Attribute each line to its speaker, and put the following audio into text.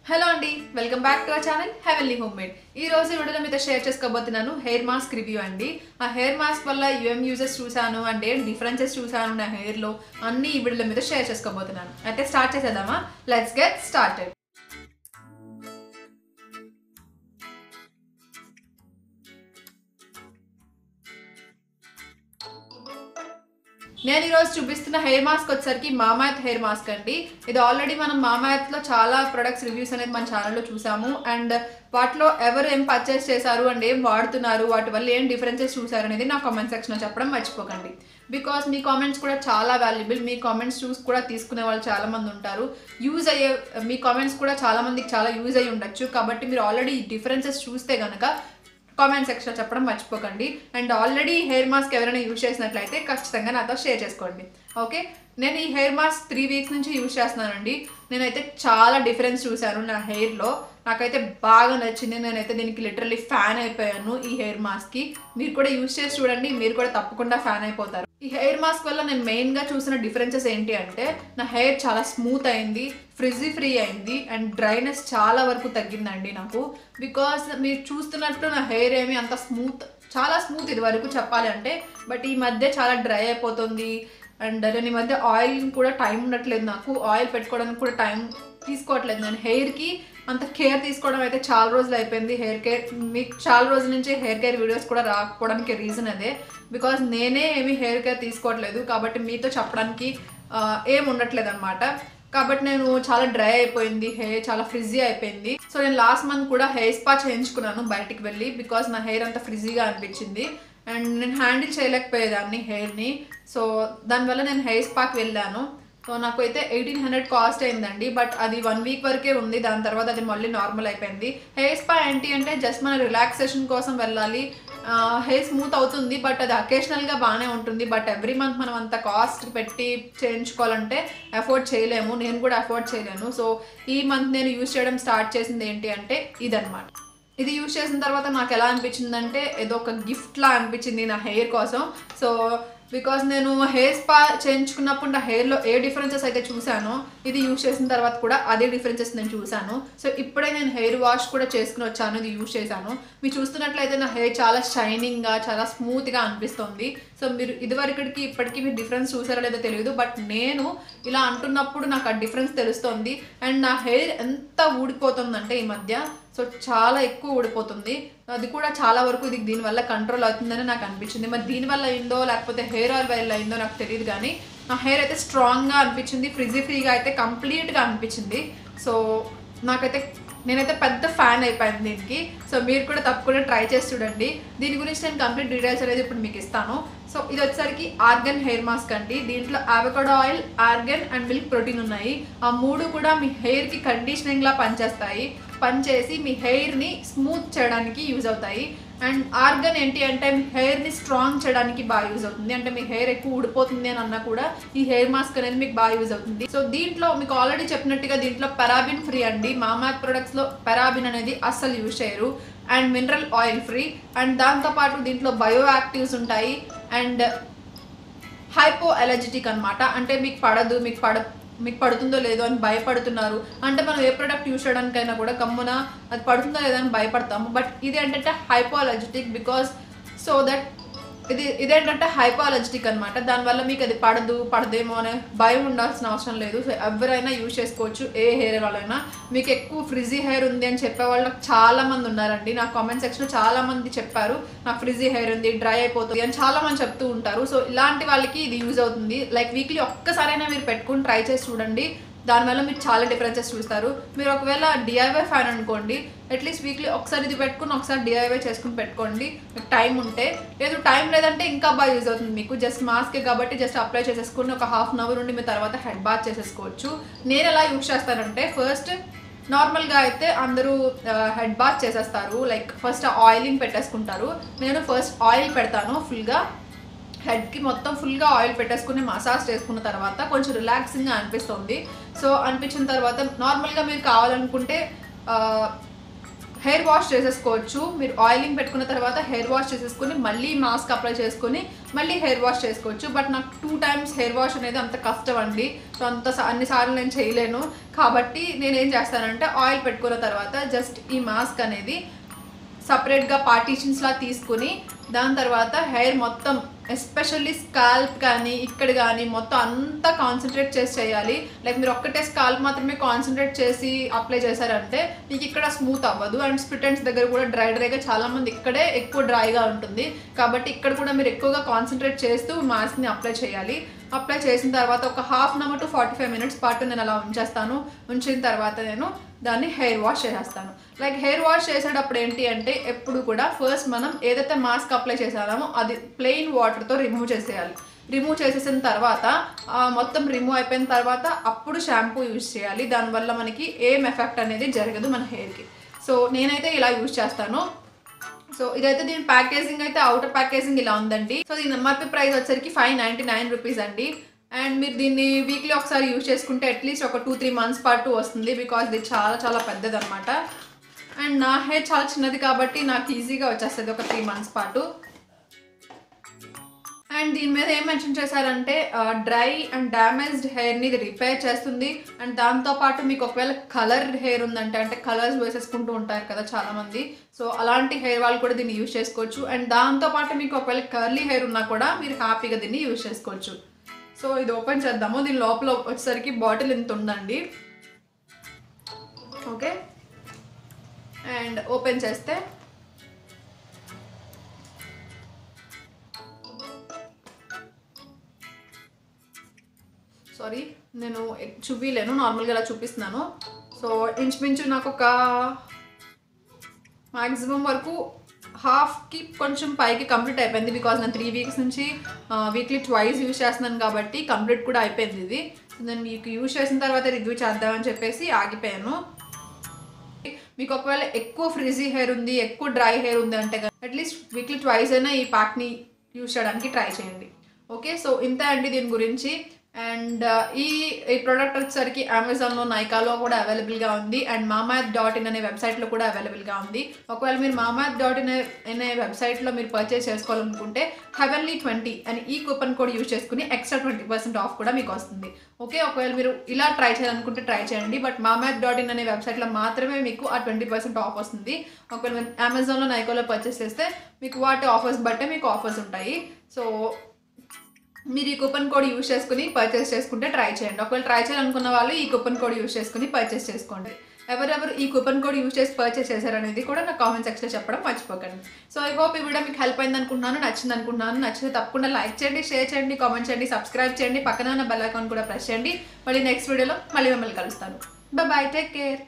Speaker 1: Hello అండి, welcome back to our channel heavenly home made. ఈ రోజు వీడియోలో మీతో షేర్ చేసుకోబోతున్నాను హెయిర్ మాస్క్ రివ్యూ అండి. ఆ హెయిర్ మాస్క్ వల్ల యూఎం యూజెస్ చూసాను అండ్ ఏం డిఫరెన్సెస్ చూసాను నా హెయిర్లో అన్ని ఈ వీడియోలో మీతో షేర్ చేసుకోబోతున్నాను. అయితే స్టార్ట్ చేసేద్దామా? Let's get started. నేను ఈరోజు చూపిస్తున్న హెయిర్ మాస్క్ వచ్చేసరికి మామాఎర్త్ హెయిర్ మాస్క్ అండి. ఇది ఆల్రెడీ మనం మామాఎర్త్లో చాలా ప్రొడక్ట్స్ రివ్యూస్ అనేది మన ఛానల్లో చూసాము. అండ్ వాటిలో ఎవరు ఏం పర్చేస్ చేశారు అండ్ ఏం వాడుతున్నారు, వాటి వల్ల ఏం డిఫరెన్సెస్ చూసారు అనేది నా కామెంట్ సెక్షన్లో చెప్పడం మర్చిపోకండి. బికాస్ మీ కామెంట్స్ కూడా చాలా వాల్యుబుల్. మీ కామెంట్స్ చూసి కూడా తీసుకునే వాళ్ళు చాలా మంది ఉంటారు. యూజ్ అయ్యే మీ కామెంట్స్ కూడా చాలా మందికి చాలా యూజ్ అయ్యి ఉండొచ్చు. కాబట్టి మీరు ఆల్రెడీ డిఫరెన్సెస్ చూస్తే కనుక కామెంట్ సెక్షన్లో చెప్పడం మర్చిపోకండి. అండ్ ఆల్రెడీ హెయిర్ మాస్క్ ఎవరైనా యూజ్ చేసినట్లయితే ఖచ్చితంగా నాతో షేర్ చేసుకోండి. ఓకే, నేను ఈ హెయిర్ మాస్క్ 3 వీక్స్ నుంచి యూజ్ చేస్తున్నానండి. నేనైతే చాలా డిఫరెన్స్ చూశాను నా హెయిర్లో. నాకైతే బాగా నచ్చింది. నేనైతే దీనికి లిటరల్లీ ఫ్యాన్ అయిపోయాను ఈ హెయిర్ మాస్క్కి. మీరు కూడా యూజ్ చేసి చూడండి, మీరు కూడా తప్పకుండా ఫ్యాన్ అయిపోతారు. ఈ హెయిర్ మాస్క్ వల్ల నేను మెయిన్గా చూసిన డిఫరెన్సెస్ ఏంటి అంటే, నా హెయిర్ చాలా స్మూత్ అయింది, ఫ్రిజీ ఫ్రీ అయింది అండ్ డ్రైనెస్ చాలా వరకు తగ్గిందండి నాకు. బికాస్ మీరు చూస్తున్నట్టు నా హెయిర్ ఏమి అంత చాలా స్మూత్ ఇది వరకు చెప్పాలి అంటే. బట్ ఈ మధ్య చాలా డ్రై అయిపోతుంది. అండ్ నేను ఈ మధ్య ఆయిల్ కూడా టైం ఉండట్లేదు, నాకు ఆయిల్ పెట్టుకోవడానికి కూడా టైం తీసుకోవట్లేదు. నేను హెయిర్కి అంత కేర్ తీసుకోవడం అయితే చాలా రోజులు అయిపోయింది. హెయిర్ కేర్ మీకు చాలా రోజుల నుంచి హెయిర్ కేర్ వీడియోస్ కూడా రాకపోవడానికి రీజన్ అదే. బికాజ్ నేనే ఏమీ హెయిర్ కేర్ తీసుకోవట్లేదు, కాబట్టి మీతో చెప్పడానికి ఏం ఉండట్లేదు అనమాట. కాబట్టి నేను చాలా డ్రై అయిపోయింది, హెయిర్ చాలా ఫ్రిజీ అయిపోయింది. సో నేను లాస్ట్ మంత్ కూడా హెయిర్ స్పా చేయించుకున్నాను బయటికి వెళ్ళి. బికాజ్ నా హెయిర్ అంత ఫ్రిజీగా అనిపించింది అండ్ నేను హ్యాండిల్ చేయలేకపోయేదాన్ని హెయిర్ని. సో దానివల్ల నేను హెయిర్ స్పాకి వెళ్ళాను. సో నాకు అయితే 1800 కాస్ట్ అయిందండి. బట్ అది 1 వీక్ వరకే ఉంది, దాని తర్వాత అది మళ్ళీ నార్మల్ అయిపోయింది. హెయిర్ స్పా ఏంటి అంటే జస్ట్ మన రిలాక్సేషన్ కోసం వెళ్ళాలి. హెయిర్ స్మూత్ అవుతుంది, బట్ అది అకేషనల్గా బాగానే ఉంటుంది. బట్ ఎవ్రీ మంత్ మనం అంత కాస్ట్ పెట్టి చేయించుకోవాలంటే అఫోర్డ్ చేయలేము. నేను కూడా అఫోర్డ్ చేయలేను. సో ఈ మంత్ నేను యూజ్ చేయడం స్టార్ట్ చేసింది ఏంటి అంటే ఇదనమాట. ఇది యూజ్ చేసిన తర్వాత నాకు ఎలా అనిపించిందంటే ఏదో ఒక గిఫ్ట్లా అనిపించింది నా హెయిర్ కోసం. సో బికాజ్ నేను హెయిర్ స్పా చేయించుకున్నప్పుడు నా హెయిర్లో ఏ డిఫరెన్సెస్ అయితే చూసానో, ఇది యూజ్ చేసిన తర్వాత కూడా అదే డిఫరెన్సెస్ నేను చూశాను. సో ఇప్పుడే నేను హెయిర్ వాష్ కూడా చేసుకుని వచ్చాను, ఇది యూజ్ చేశాను. మీరు చూస్తున్నట్లయితే నా హెయిర్ చాలా షైనింగ్గా చాలా స్మూత్గా అనిపిస్తుంది. సో మీరు ఇదివరకటికి ఇప్పటికీ మీరు డిఫరెన్స్ చూసారో లేదో తెలియదు, బట్ నేను ఇలా అంటున్నప్పుడు నాకు ఆ డిఫరెన్స్ తెలుస్తుంది. అండ్ నా హెయిర్ ఎంత ఊడిపోతుందంటే ఈ మధ్య, సో చాలా ఎక్కువ ఊడిపోతుంది. అది కూడా చాలా వరకు ఇది దీనివల్ల కంట్రోల్ అవుతుందని నాకు అనిపించింది. మరి దీనివల్ల అయిందో లేకపోతే హెయిర్ ఆయిల్ వల్ల అయిందో నాకు తెలియదు, కానీ నా హెయిర్ అయితే స్ట్రాంగ్గా అనిపించింది, ఫ్రిజీ ఫ్రీగా అయితే కంప్లీట్గా అనిపించింది. సో నేనైతే పెద్ద ఫ్యాన్ అయిపోయాను దీనికి. సో మీరు కూడా తప్పకుండా ట్రై చేసి చూడండి. దీని గురించి నేను కంప్లీట్ డీటెయిల్స్ అనేది ఇప్పుడు మీకు ఇస్తాను. సో ఇది వచ్చేసరికి ఆర్గన్ హెయిర్ మాస్క్ అండి. దీంట్లో avocado oil, organ and milk protein ఉన్నాయి. ఆ 3 కూడా మీ హెయిర్కి కండిషనింగ్లా పనిచేసి మీ హెయిర్ని స్మూత్ చేయడానికి యూజ్ అవుతాయి. అండ్ ఆర్గన్ ఏంటి అంటే మీ హెయిర్ని స్ట్రాంగ్ చేయడానికి బాగా యూజ్ అవుతుంది. అంటే మీ హెయిర్ ఎక్కువ ఊడిపోతుంది అని అన్నా కూడా ఈ హెయిర్ మాస్క్ అనేది మీకు బాగా యూజ్ అవుతుంది. సో దీంట్లో మీకు ఆల్రెడీ చెప్పినట్టుగా దీంట్లో పారాబిన్ ఫ్రీ అండి. మామాఎర్త్ ప్రొడక్ట్స్లో పారాబిన్ అనేది అస్సలు యూజ్ చేయరు. And mineral oil free. And దాంతోపాటు దీంట్లో బయో యాక్టివ్స్ ఉంటాయి. అండ్ హైపో అలర్జిటిక్ అనమాట. అంటే మీకు పడుతుందో లేదో అని భయపడుతున్నారు అంటే, మనం ఏ ప్రోడక్ట్ యూజ్ చేయడానికైనా కూడా గమ్మున అది పడుతుందో లేదో అని భయపడతాము. బట్ ఇది ఏంటంటే హైపో అలర్జిటిక్. బికాజ్ సో దట్ ఇదేంటంటే హైపో అలర్జిటిక్ అనమాట. దానివల్ల మీకు అది పడదేమో అనే భయం ఉండాల్సిన అవసరం లేదు. సో ఎవరైనా యూజ్ చేసుకోవచ్చు, ఏ హెయిర్ వాళ్ళైనా. మీకు ఎక్కువ ఫ్రిజీ హెయిర్ ఉంది అని చెప్పే వాళ్ళు చాలా మంది ఉన్నారండి. నా కామెంట్ సెక్షన్లో చాలా మంది చెప్పారు నాకు ఫ్రిజీ హెయిర్ ఉంది, డ్రై అయిపోతుంది అని చాలా మంది చెప్తూ ఉంటారు. సో ఇలాంటి వాళ్ళకి ఇది యూజ్ అవుతుంది. లైక్ వీక్లీ ఒక్కసారైనా మీరు పెట్టుకుని ట్రై చేసి చూడండి. దానివల్ల మీరు చాలా డిఫరెన్సెస్ చూస్తారు. మీరు ఒకవేళ డిఐవై ఫ్యాన్ అనుకోండి, అట్లీస్ట్ వీక్లీ ఒకసారి ఇది పెట్టుకుని ఒకసారి డిఐవై చేసుకుని పెట్టుకోండి మీకు టైం ఉంటే. లేదు టైం లేదంటే ఇంకా బాగా యూజ్ అవుతుంది మీకు. జస్ట్ మాస్కే కాబట్టి జస్ట్ అప్లై చేసేసుకుని ఒక ½ అవర్ నుండి మీ తర్వాత హెడ్ బాత్ చేసేసుకోవచ్చు. నేను ఎలా యూజ్ చేస్తానంటే, ఫస్ట్ నార్మల్గా అయితే అందరూ హెడ్ బాత్ చేసేస్తారు, లైక్ ఫస్ట్ ఆయిలింగ్ పెట్టేసుకుంటారు. నేను ఫస్ట్ ఆయిల్ పెడతాను ఫుల్గా హెడ్కి, మొత్తం ఫుల్గా ఆయిల్ పెట్టేసుకుని మసాజ్ చేసుకున్న తర్వాత కొంచెం రిలాక్సింగ్గా అనిపిస్తుంది. సో అనిపించిన తర్వాత నార్మల్గా మీరు కావాలనుకుంటే హెయిర్ వాష్ చేసేసుకోవచ్చు. మీరు ఆయిలింగ్ పెట్టుకున్న తర్వాత హెయిర్ వాష్ చేసేసుకొని మళ్ళీ మాస్క్ అప్లై చేసుకొని మళ్ళీ హెయిర్ వాష్ చేసుకోవచ్చు. బట్ నాకు 2 times హెయిర్ వాష్ అనేది అంత కష్టం అండి. సో అన్నిసార్లు నేను చేయలేను. కాబట్టి నేనేం చేస్తానంటే ఆయిల్ పెట్టుకున్న తర్వాత జస్ట్ ఈ మాస్క్ అనేది సపరేట్గా పార్టీషన్స్లా తీసుకుని దాని తర్వాత హెయిర్ మొత్తం ఎస్పెషల్లీ స్కాల్ప్ కానీ ఇక్కడ కానీ మొత్తం అంతా కాన్సన్ట్రేట్ చేసి చేయాలి. లైక్ మీరు ఒక్కటే స్కాల్ప్ మాత్రమే కాన్సన్ట్రేట్ చేసి అప్లై చేశారంటే మీకు ఇక్కడ స్మూత్ అవ్వదు. అండ్ స్ప్లిట్ ఎండ్స్ దగ్గర కూడా డ్రైగా చాలామంది ఇక్కడే ఎక్కువ డ్రైగా ఉంటుంది. కాబట్టి ఇక్కడ కూడా మీరు ఎక్కువగా కాన్సన్ట్రేట్ చేస్తూ మాస్క్ని అప్లై చేయాలి. అప్లై చేసిన తర్వాత ఒక 1/2 hour to 45 minutes పాటు నేను అలా ఉంచేస్తాను. ఉంచిన తర్వాత నేను దాన్ని హెయిర్ వాష్ చేసేస్తాను. లైక్ హెయిర్ వాష్ చేసేటప్పుడు ఏంటి అంటే ఎప్పుడు కూడా ఫస్ట్ మనం ఏదైతే మాస్క్ అప్లై చేసామో అది ప్లెయిన్ వాటర్తో రిమూవ్ చేసేయాలి. రిమూవ్ చేసేసిన తర్వాత మొత్తం రిమూవ్ అయిపోయిన తర్వాత అప్పుడు షాంపూ యూజ్ చేయాలి. దానివల్ల మనకి ఏం ఎఫెక్ట్ అనేది జరగదు మన హెయిర్కి. సో నేనైతే ఇలా యూజ్ చేస్తాను. సో ఇదైతే దీని ప్యాకేజింగ్ అయితే అవుటర్ ప్యాకేజింగ్ ఇలా ఉందండి. సో దీని ఎంఆర్పీ ప్రైస్ వచ్చరికి 599 రూపీస్ అండి. అండ్ మీరు దీన్ని వీక్లీ ఒకసారి యూజ్ చేసుకుంటే అట్లీస్ట్ ఒక 2-3 months పాటు వస్తుంది. బికాజ్ ఇది చాలా పెద్దది అనమాట. అండ్ నా హెయిర్ చాలా చిన్నది కాబట్టి నాకు ఈజీగా వచ్చేస్తుంది ఒక 3 months పాటు. అండ్ దీని మీద ఏం మెన్షన్ చేశారంటే డ్రై అండ్ డ్యామేజ్డ్ హెయిర్ని ఇది రిపేర్ చేస్తుంది. అండ్ దాంతోపాటు మీకు ఒకవేళ కలర్ హెయిర్ ఉందంటే అంటే కలర్స్ వేసేసుకుంటూ ఉంటారు కదా చాలామంది. సో అలాంటి హెయిర్ వాళ్ళు కూడా దీన్ని యూజ్ చేసుకోవచ్చు. అండ్ దాంతోపాటు మీకు ఒకవేళ కర్లీ హెయిర్ ఉన్నా కూడా మీరు హ్యాపీగా దీన్ని యూజ్ చేసుకోవచ్చు. సో ఇది ఓపెన్ చేద్దాము. దీని లోపల వచ్చేసరికి బాటిల్ ఇంత ఉందండి. ఓకే, అండ్ ఓపెన్ చేస్తే సారీ నేను చూపిలేను, నార్మల్గా ఇలా చూపిస్తున్నాను. సో ఇంచుమించు నాకు ఒక మ్యాక్సిమం వరకు హాఫ్కి కొంచెం పైకి కంప్లీట్ అయిపోయింది. బికాజ్ నేను 3 weeks నుంచి వీక్లీ 2 యూజ్ చేస్తున్నాను కాబట్టి కంప్లీట్ కూడా అయిపోయింది ఇది. నేను మీకు యూజ్ చేసిన తర్వాత రివ్యూ చేద్దామని చెప్పేసి ఆగిపోయాను. మీకు ఒకవేళ ఎక్కువ ఫ్రిజీ హెయిర్ ఉంది, ఎక్కువ డ్రై హెయిర్ ఉంది అంటే అట్లీస్ట్ వీక్లీ 2 అయినా ఈ ప్యాక్ని యూజ్ చేయడానికి ట్రై చేయండి. ఓకే, సో ఇంత అండి దీని గురించి. అండ్ ఈ ప్రోడక్ట్ వచ్చేసరికి అమెజాన్లో, నైకాలో కూడా అవైలబుల్గా ఉంది. అండ్ mamaearth.in అనే వెబ్సైట్లో కూడా అవైలబుల్గా ఉంది. ఒకవేళ మీరు mamaearth.in అనే వెబ్సైట్లో మీరు పర్చేస్ చేసుకోవాలనుకుంటే heavenly20 అని ఈ కూపన్ కోడ్ యూజ్ చేసుకుని ఎక్స్ట్రా 20% ఆఫ్ కూడా మీకు వస్తుంది. ఓకే, ఒకవేళ మీరు ఇలా ట్రై చేయాలనుకుంటే ట్రై చేయండి. బట్ mamaearth.in అనే వెబ్సైట్లో మాత్రమే మీకు ఆ 20% ఆఫ్ వస్తుంది. ఒకవేళ మీరు అమెజాన్లో, నైకాలో పర్చేస్ చేస్తే మీకు వాటి ఆఫర్స్ బట్టే మీకు ఆఫర్స్ ఉంటాయి. సో మీరు ఈ కూపన్ కోడ్ యూజ్ చేసుకుని పర్చేస్ చేసుకుంటే ట్రై చేయండి. ఒకవేళ ట్రై చేయాలనుకున్న వాళ్ళు ఈ కూపన్ కోడ్ యూజ్ చేసుకుని పర్చేస్ చేసుకోండి. ఎవరెవరు ఈ కూపన్ కోడ్ యూజ్ చేసి పర్చేస్ చేశారనేది కూడా నాకు కామెంట్ సెక్షన్లో చెప్పడం మర్చిపోకండి. సో ఐ హోప్ ఈ వీడియో మీకు హెల్ప్ అయింది అనుకుంటున్నాను, నచ్చింది అనుకుంటున్నాను. నచ్చితే తప్పకుండా లైక్ చేయండి, షేర్ చేయండి, కామెంట్ చేయండి, సబ్స్క్రైబ్ చేయండి, పక్కన ఉన్న బెల్ ఐకాన్ కూడా ప్రెస్ చేయండి. మళ్ళీ నెక్స్ట్ వీడియోలో మళ్ళీ మిమ్మల్ని కలుస్తాను. Bye, take care.